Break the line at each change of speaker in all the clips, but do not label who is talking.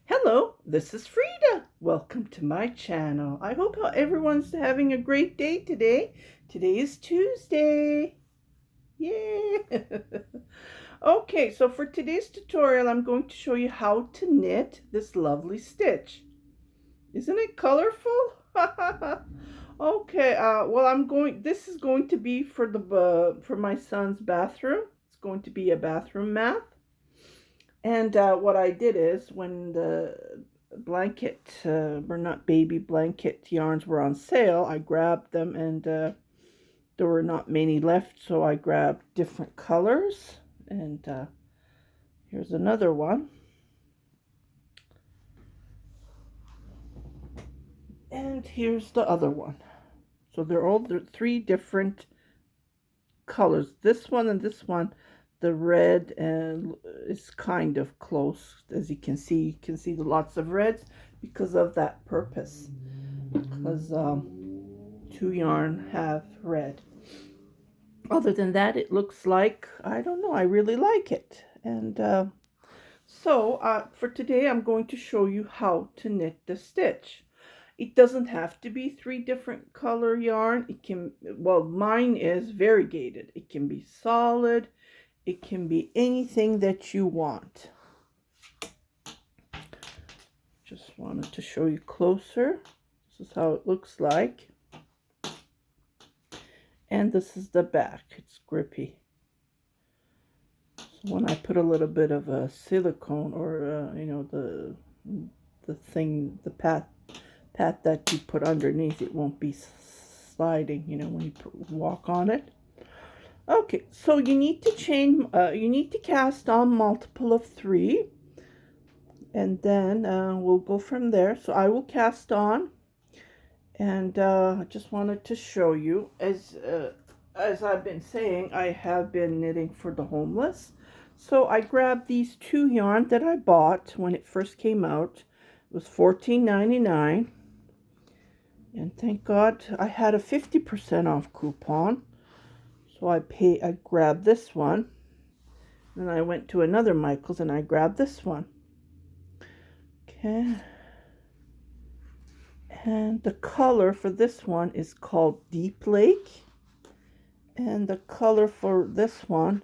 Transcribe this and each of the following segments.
Hello, this is Frida. Welcome to my channel. I hope everyone's having a great day today. Today is Tuesday. Yay! Okay, so for today's tutorial, I'm going to show you how to knit this lovely stitch. Isn't it colorful? Okay, this is going to be for my son's bathroom. It's going to be a bathroom mat. And what I did is when the blanket, or not baby blanket yarns were on sale, I grabbed them and there were not many left, so I grabbed different colors. And here's another one. And here's the other one. So they're three different colors. This one and this one, the red is kind of close, as you can see. You can see lots of reds because of that purpose. Because two yarn have red. Other than that, it looks like, I don't know, I really like it. And so for today, I'm going to show you how to knit the stitch. It doesn't have to be three different color yarn. It can, well, mine is variegated. It can be solid. It can be anything that you want. Just wanted to show you closer. This is how it looks like. And this is the back. It's grippy. So when I put a little bit of a silicone or, you know, the thing, the pad that you put underneath, it won't be sliding, you know, when you walk on it. Okay, so you need to cast on multiple of 3, and then we'll go from there. So I will cast on, and I just wanted to show you, as I've been saying, I have been knitting for the homeless. So I grabbed these 2 yarn that I bought when it first came out. It was $14.99. And thank God I had a 50% off coupon. So I grabbed this one. And I went to another Michael's and I grabbed this one. Okay. And the color for this one is called Deep Lake. And the color for this one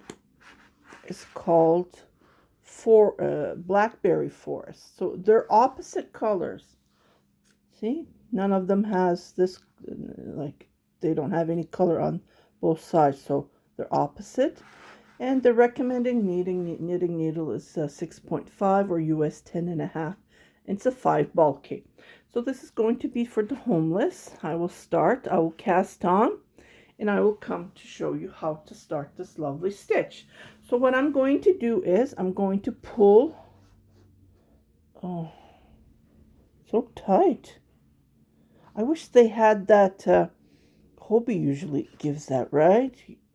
is called Blackberry Forest. So they're opposite colors. See? None of them has this, like, they don't have any color on both sides, so they're opposite. And the recommended knitting needle is 6.5 or US 10.5. It's a 5 bulky. So this is going to be for the homeless. I will cast on, and I will come to show you how to start this lovely stitch. So what I'm going to do is I'm going to pull. Oh, so tight. I wish they had that. Hobby usually gives that, right?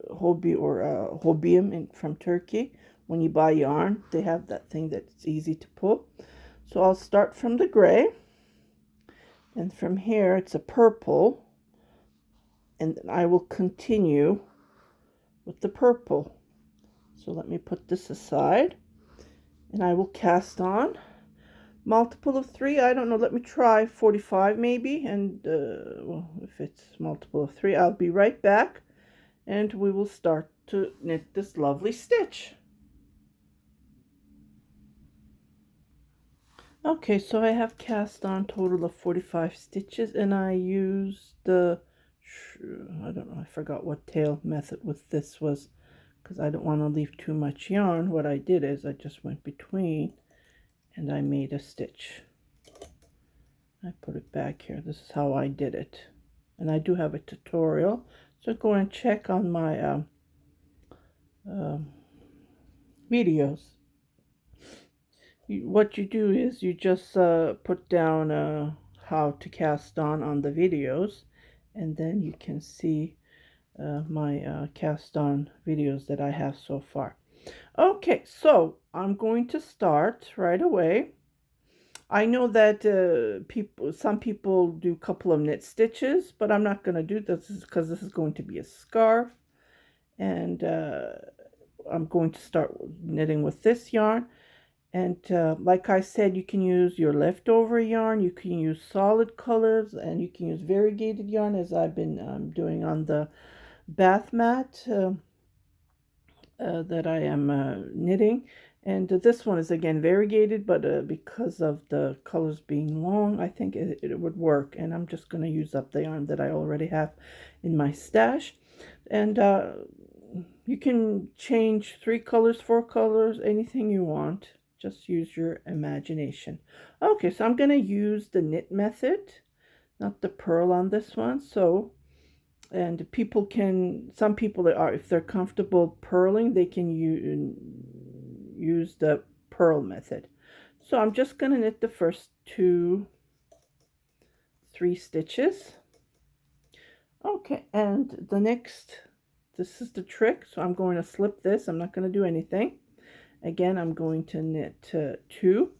Hobby or Hobium from Turkey. When you buy yarn, they have that thing that's easy to pull. So I'll start from the gray. And from here, it's a purple. And I will continue with the purple. So let me put this aside. And I will cast on. Multiple of 3, I don't know, let me try 45 maybe, and well, if it's multiple of 3, I'll be right back, and we will start to knit this lovely stitch. Okay, so I have cast on total of 45 stitches, and I used the, I don't know, I forgot what tail method with this was, because I don't want to leave too much yarn. What I did is I just went between, and I made a stitch. I put it back here. This is how I did it. And I do have a tutorial. So go and check on my videos. What you do is you just put down how to cast on the videos. And then you can see my cast on videos that I have so far. Okay, so I'm going to start right away. I know that some people do a couple of knit stitches, but I'm not going to do this because this is going to be a scarf, and I'm going to start knitting with this yarn, And like I said, you can use your leftover yarn, you can use solid colors, and you can use variegated yarn as I've been doing on the bath mat that I am knitting. And this one is again variegated, but because of the colors being long, I think it would work. And I'm just going to use up the yarn that I already have in my stash. And you can change 3 colors, 4 colors, anything you want. Just use your imagination. Okay, so I'm going to use the knit method, not the purl on this one. So, and some people that are, if they're comfortable purling, they can use the purl method. So I'm just going to knit the first 3 stitches. Okay, and the next, this is the trick. So I'm going to slip this. I'm not going to do anything. Again, I'm going to knit 2.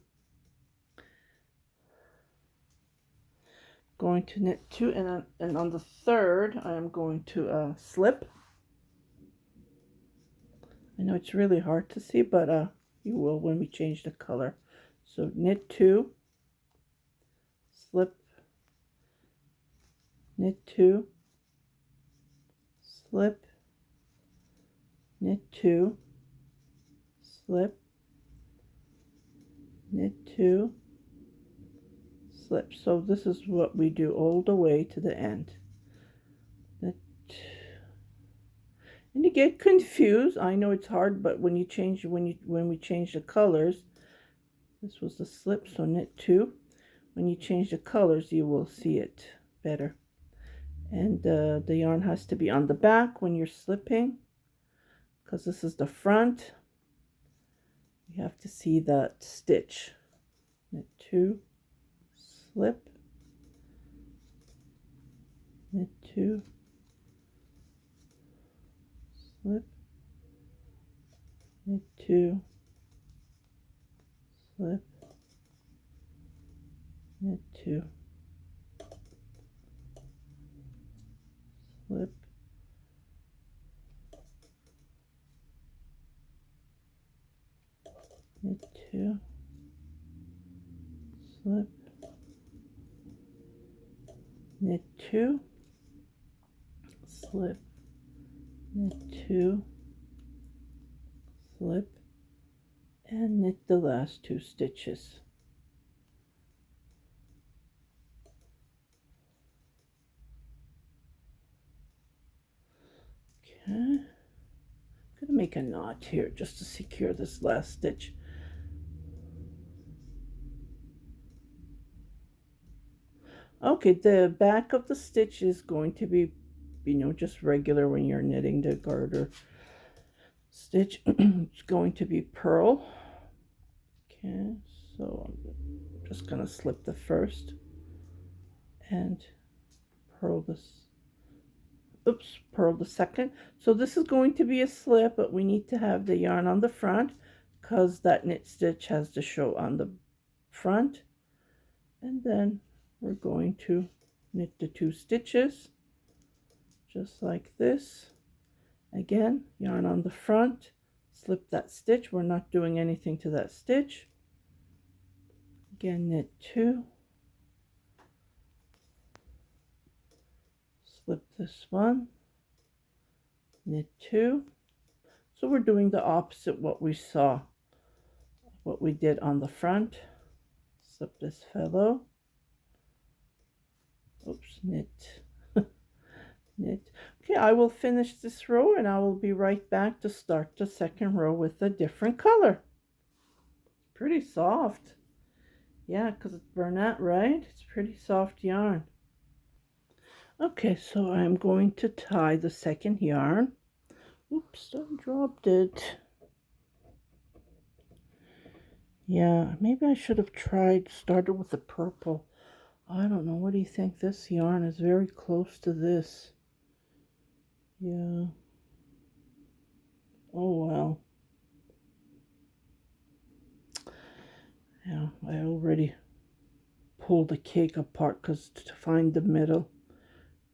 Going to knit 2, and on the third, I am going to slip. I know it's really hard to see, but you will when we change the color. So knit 2, slip, knit 2, slip, knit 2, slip, knit 2, slip. So this is what we do all the way to the end. Knit. And you get confused. I know it's hard, but when we change the colors, this was the slip, so knit 2. When you change the colors, you will see it better. And the yarn has to be on the back when you're slipping, because this is the front. You have to see that stitch. Knit 2, slip, knit 2, slip, knit 2, slip, knit 2, slip, knit 2, slip, knit 2, slip, knit 2, slip, and knit the last 2 stitches. Okay, I'm gonna make a knot here just to secure this last stitch. Okay, the back of the stitch is going to be, just regular when you're knitting the garter stitch. It's going to be purl. Okay, so I'm just gonna slip the first and purl this. Oops, purl the second. So this is going to be a slip, but we need to have the yarn on the front because that knit stitch has to show on the front. And then we're going to knit the 2 stitches just like this. Again, yarn on the front, slip that stitch. We're not doing anything to that stitch. Again, knit 2, slip this one, knit 2. So we're doing the opposite what we did on the front. Slip this fellow. Oops, knit. Knit. Okay, I will finish this row and I will be right back to start the second row with a different color. Pretty soft. Yeah, because it's Bernat, right? It's pretty soft yarn. Okay, so I'm going to tie the second yarn. Oops, I dropped it. Yeah, maybe I should have started with the purple. I don't know. What do you think? This yarn is very close to this. Yeah. Oh, well. Yeah, I already pulled the cake apart because to find the middle,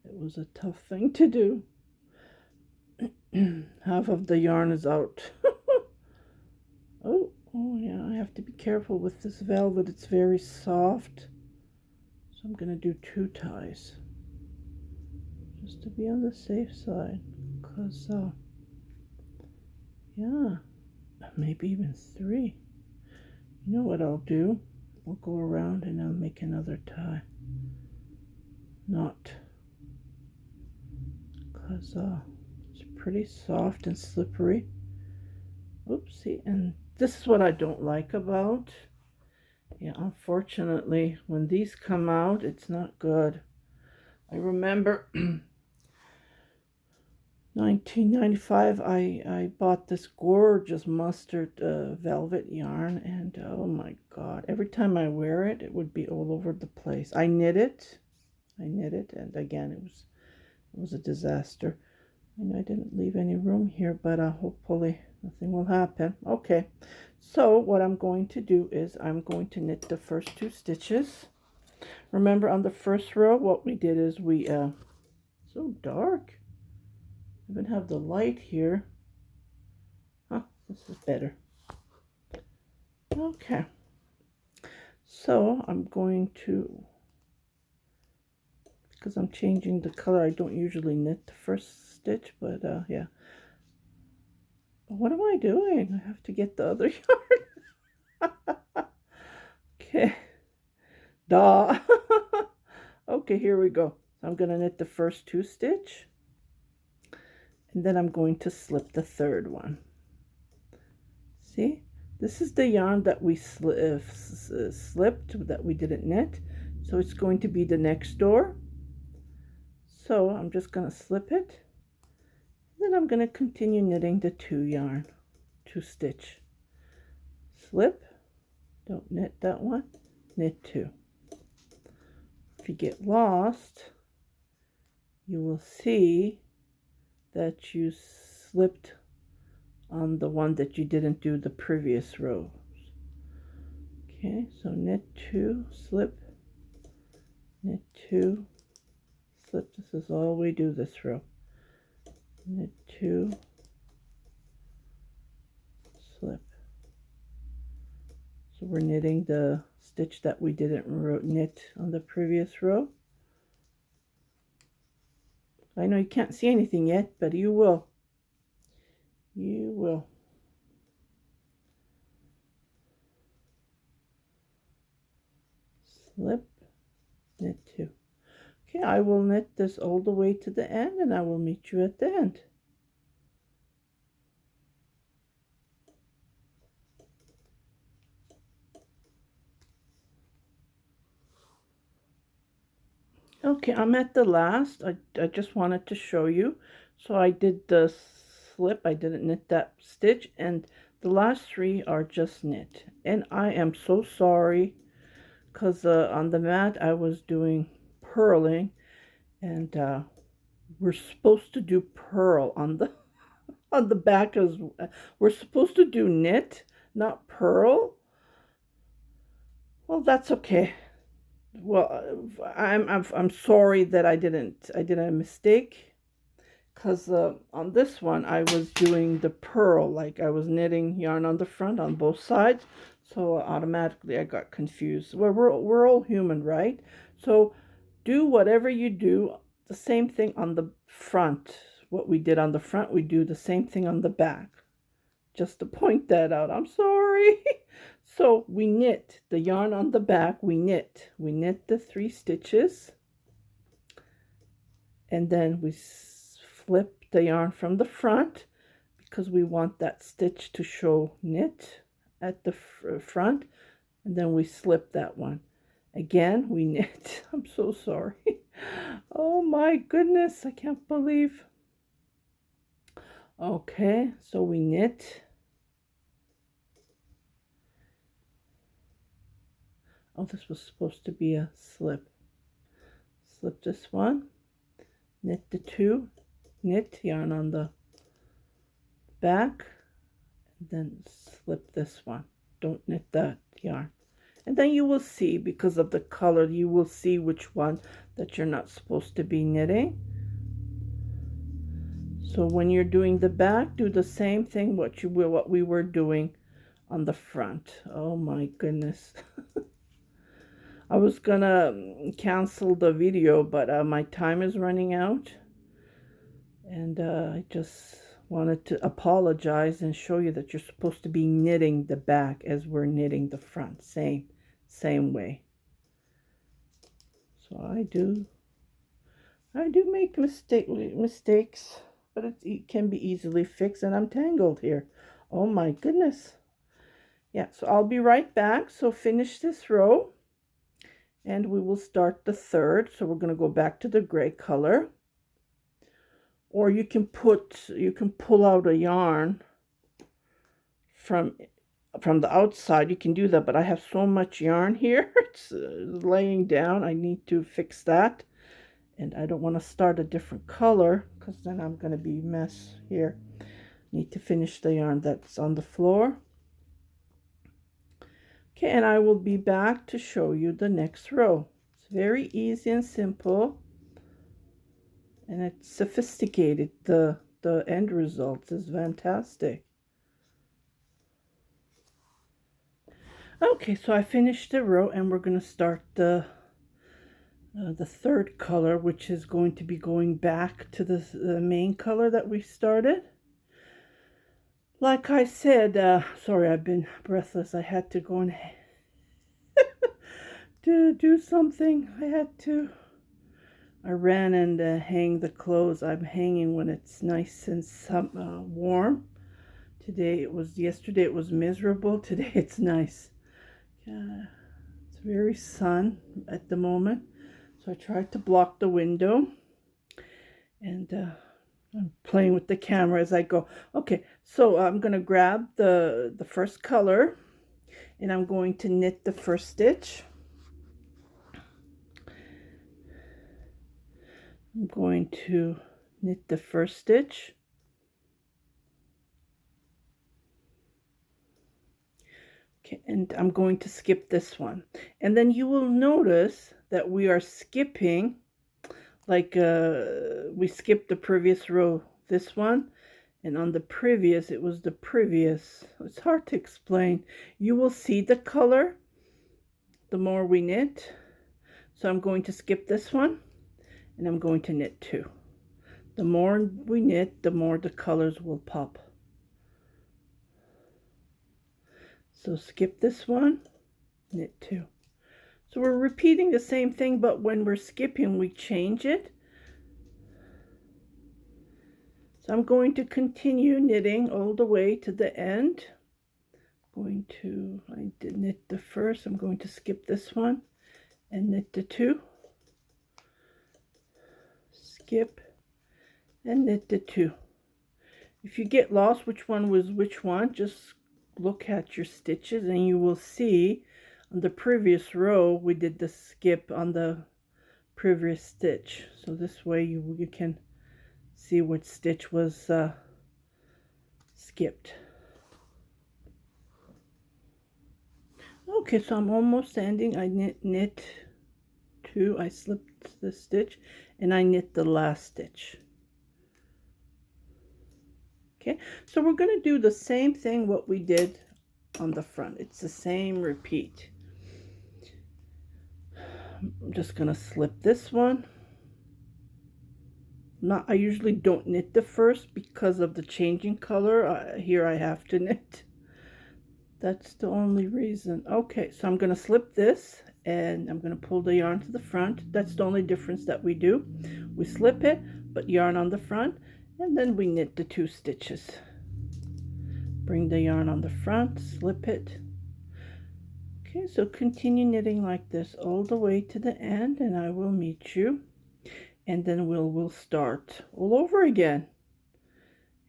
it was a tough thing to do. Half of the yarn is out. Oh yeah, I have to be careful with this velvet. It's very soft. So I'm going to do 2 ties. Just to be on the safe side. Because, yeah, maybe even 3. You know what I'll do? I'll go around and I'll make another tie. Knot. Because it's pretty soft and slippery. Oopsie. And this is what I don't like about. Yeah, unfortunately, when these come out, it's not good. I remember 1995, I bought this gorgeous mustard velvet yarn, and oh my god, every time I wear it, it would be all over the place. I knit it, and again, it was a disaster. And I didn't leave any room here, but hopefully nothing will happen. Okay, so what I'm going to do is I'm going to knit the first 2 stitches. Remember on the first row, what we did is we, so dark. I even have the light here. Huh, this is better. Okay. So I'm going to, because I'm changing the color, I don't usually knit the first stitch, but yeah. What am I doing? I have to get the other yarn. Okay. Duh. Okay, here we go. I'm going to knit the first 2 stitch. And then I'm going to slip the 3rd one. See? This is the yarn that we slipped, that we didn't knit. So it's going to be the next door. So I'm just going to slip it. Then I'm going to continue knitting the 2 stitch. Slip. Don't knit that one. Knit 2. If you get lost, you will see that you slipped on the one that you didn't do the previous rows. Okay, so knit 2, slip, knit 2, slip. This is all we do this row. Knit 2, slip. So we're knitting the stitch that we didn't knit on the previous row. I know you can't see anything yet, but you will. You will. Slip, knit 2. Okay, I will knit this all the way to the end, and I will meet you at the end. Okay, I'm at the last. I just wanted to show you. So I did the slip. I didn't knit that stitch, and the last 3 are just knit. And I am so sorry, because on the mat I was doing purling, and we're supposed to do purl on the on the back, as we're supposed to do knit, not purl. Well, that's okay. Well, I'm sorry that I did a mistake, because on this one I was doing the purl, like I was knitting yarn on the front on both sides, so automatically I got confused. Well, we're all human, right? So do whatever you do, the same thing on the front. What we did on the front, we do the same thing on the back. Just to point that out. I'm sorry. So we knit the yarn on the back. We knit the 3 stitches, and then we flip the yarn from the front, because we want that stitch to show knit at the front, and then we slip that one. Again, we knit. I'm so sorry. Oh my goodness, I can't believe. Okay, so we knit. Oh, this was supposed to be a slip. Slip this one, knit the 2, knit yarn on the back, and then slip this one. Don't knit that yarn. And then you will see, because of the color, you will see which one that you're not supposed to be knitting. So when you're doing the back, do the same thing what we were doing on the front. Oh my goodness. I was gonna cancel the video, but my time is running out, and I just wanted to apologize and show you that you're supposed to be knitting the back as we're knitting the front, same way. So I do make mistakes, but it can be easily fixed, and I'm tangled here. Oh my goodness. Yeah, so I'll be right back. So finish this row, and we will start the third. So we're going to go back to the gray color, or you can pull out a yarn from the outside. You can do that, but I have so much yarn here. It's laying down. I need to fix that, and I don't want to start a different color because then I'm going to be mess here. Need to finish the yarn that's on the floor. Okay, and I will be back to show you the next row. It's very easy and simple, and it's sophisticated. The end result is fantastic. Okay, so I finished the row, and we're going to start the third color, which is going to be going back to the main color that we started. Like I said, sorry, I've been breathless. I had to go and to do something. I ran and hang the clothes. I'm hanging when it's nice and warm. Yesterday it was miserable. Today it's nice. It's very sun at the moment. So I tried to block the window, and I'm playing with the camera as I go. Okay, so I'm going to grab the first color, and I'm going to knit the first stitch. I'm going to knit the first stitch. Okay, and I'm going to skip this one. And then you will notice that we are skipping, like we skipped the previous row, this one, and on the previous it was the previous. It's hard to explain. You will see the color the more we knit. So I'm going to skip this one, and I'm going to knit two. The more we knit, the more the colors will pop. So skip this one, knit two. So we're repeating the same thing, but when we're skipping, we change it. So I'm going to continue knitting all the way to the end. I did knit the first. I'm going to skip this one and knit the two. Skip and knit the two. If you get lost which one was which one, just look at your stitches and you will see on the previous row we did the skip on the previous stitch. So this way you can see which stitch was skipped. Okay, so I'm almost ending. I knit two. I slipped the stitch and I knit the last stitch. Okay, so we're going to do the same thing what we did on the front. It's the same repeat. I'm just going to slip this one. I usually don't knit the first because of the changing color. Here I have to knit. That's the only reason. Okay, so I'm going to slip this and I'm going to pull the yarn to the front. That's the only difference that we do. We slip it, but yarn on the front, and then we knit the two stitches. Bring the yarn on the front, slip it. Okay, so continue knitting like this all the way to the end, and I will meet you. And then we'll start all over again.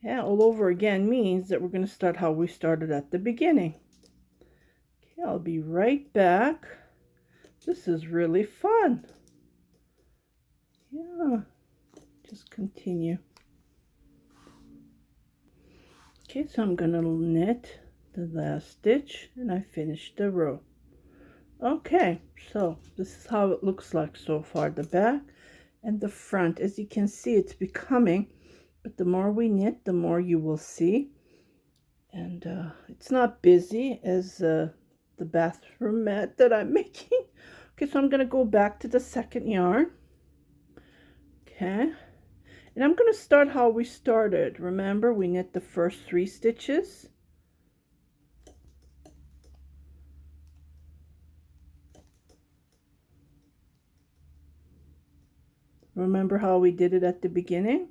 Yeah, all over again means that we're going to start how we started at the beginning. Okay, I'll be right back. This is really fun. Yeah, just continue. Okay, so I'm going to knit the last stitch and I finished the row. Okay, so this is how it looks like so far, the back and the front. As you can see, it's becoming, but the more we knit, the more you will see. And it's not busy as the bathroom mat that I'm making. Okay, so I'm going to go back to the second yarn. Okay, and I'm going to start how we started. Remember, we knit the first 3 stitches. Remember how we did it at the beginning?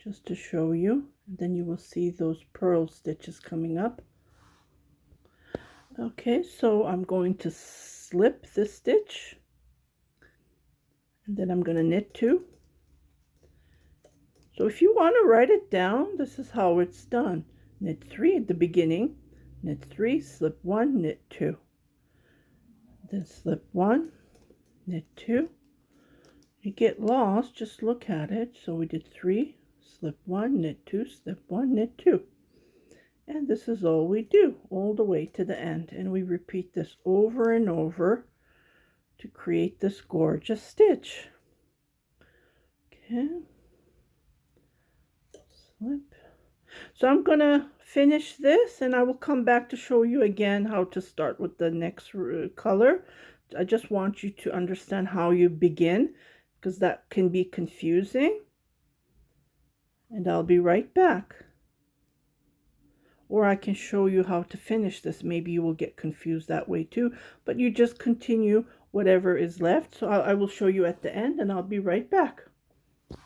Just to show you, and then you will see those purl stitches coming up. Okay, so I'm going to slip this stitch, and then I'm going to knit 2. So if you want to write it down, this is how it's done. Knit 3 at the beginning, knit 3, slip 1, knit 2, then slip 1, knit 2. You get lost, just look at it. So we did 3, slip 1, knit 2, slip 1, knit 2. And this is all we do all the way to the end, and we repeat this over and over to create this gorgeous stitch. Okay, slip. So I'm gonna finish this, and I will come back to show you again how to start with the next color. I just want you to understand how you begin, because that can be confusing. And I'll be right back. Or I can show you how to finish this. Maybe you will get confused that way too, but you just continue whatever is left. So I will show you at the end, and I'll be right back.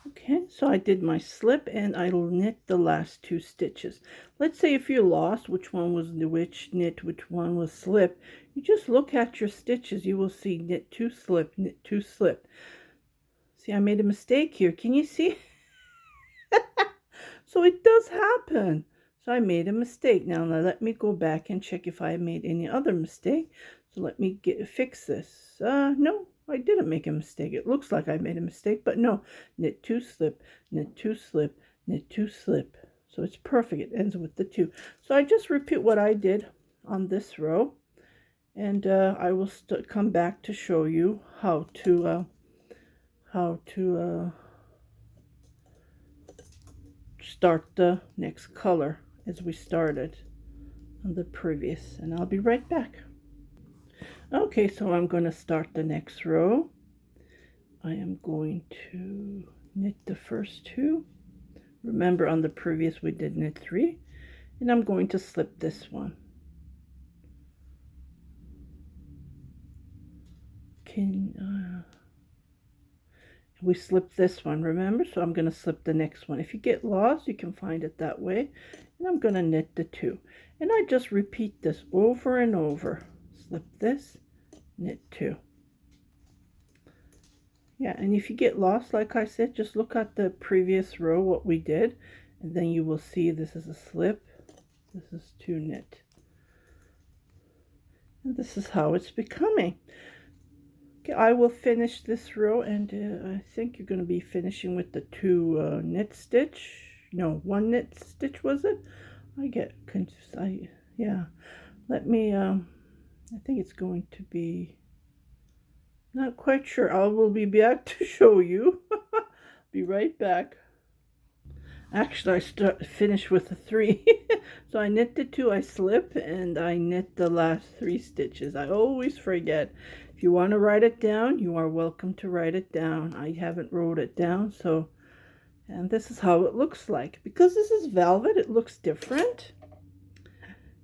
Okay, so I did my slip, and I'll knit the last 2 stitches. Let's say if you're lost which one was the which knit, which one was slip, you just look at your stitches. You will see knit 2, slip, knit 2, slip. See, I made a mistake here. Can you see? So it does happen. So I made a mistake. Now let me go back and check if I made any other mistake. So let me fix this. No, I didn't make a mistake. It looks like I made a mistake, but no. Knit 2, slip, knit 2, slip, knit 2, slip. So it's perfect. It ends with the 2. So I just repeat what I did on this row, and I will come back to show you how to start the next color as we started on the previous, and I'll be right back. Okay, so I'm going to start the next row. I am going to knit the first 2. Remember, on the previous we did knit 3, and I'm going to slip this one. We slipped this one, remember? So I'm going to slip the next one. If you get lost, you can find it that way. And I'm going to knit the 2. And I just repeat this over and over. Slip this, knit 2. Yeah, and if you get lost, like I said, just look at the previous row, what we did. And then you will see this is a slip. This is 2 knit. And this is how it's becoming. Okay, I will finish this row, and I think you're going to be finishing with the 2 knit stitch. No, 1 knit stitch, was it? I get confused. Yeah. Let me, I think it's going to be, not quite sure. I will be back to show you. Be right back. Actually, I finish with a 3. So I knit the 2, I slip, and I knit the last 3 stitches. I always forget. If you want to write it down, you are welcome to write it down. I haven't wrote it down, so, and this is how it looks like. Because this is velvet, it looks different.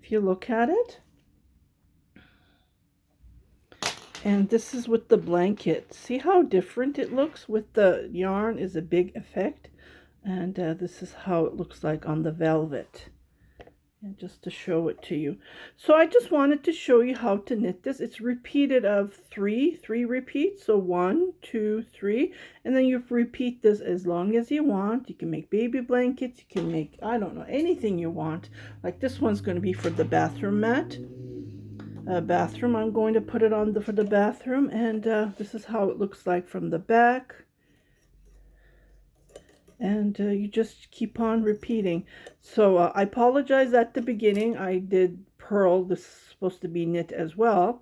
If you look at it. And this is with the blanket. See how different it looks? With the yarn is a big effect. And this is how it looks like on the velvet. And just to show it to you. So I just wanted to show you how to knit this. It's repeated of 3 repeats. So 1, 2, 3. And then you repeat this as long as you want. You can make baby blankets. You can make, I don't know, anything you want. Like this one's going to be for the bathroom mat. Bathroom. I'm going to put it on for the bathroom. And this is how it looks like from the back. And you just keep on repeating. So I apologize at the beginning. I did purl. This is supposed to be knit as well.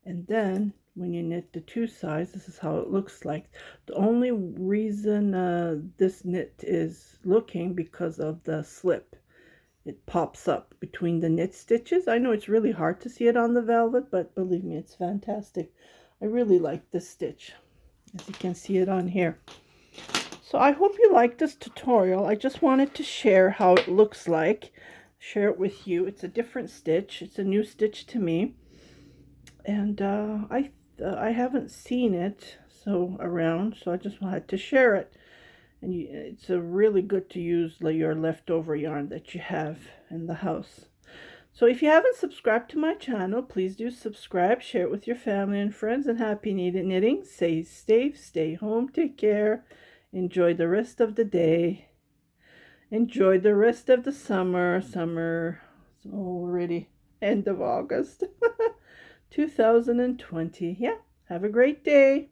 And then when you knit the 2 sides, this is how it looks like. The only reason this knit is looking because of the slip. it pops up between the knit stitches. I know it's really hard to see it on the velvet, but believe me, it's fantastic. I really like this stitch, as you can see it on here. So I hope you like this tutorial. I just wanted to share how it looks like, share it with you. It's a different stitch. It's a new stitch to me, and I haven't seen it around, so I just wanted to share it. And it's a really good to use your leftover yarn that you have in the house. So if you haven't subscribed to my channel, please do subscribe, share it with your family and friends, and happy knitting. Stay safe, stay home, take care, enjoy the rest of the day, enjoy the rest of the summer. It's already end of August 2020. Yeah, have a great day.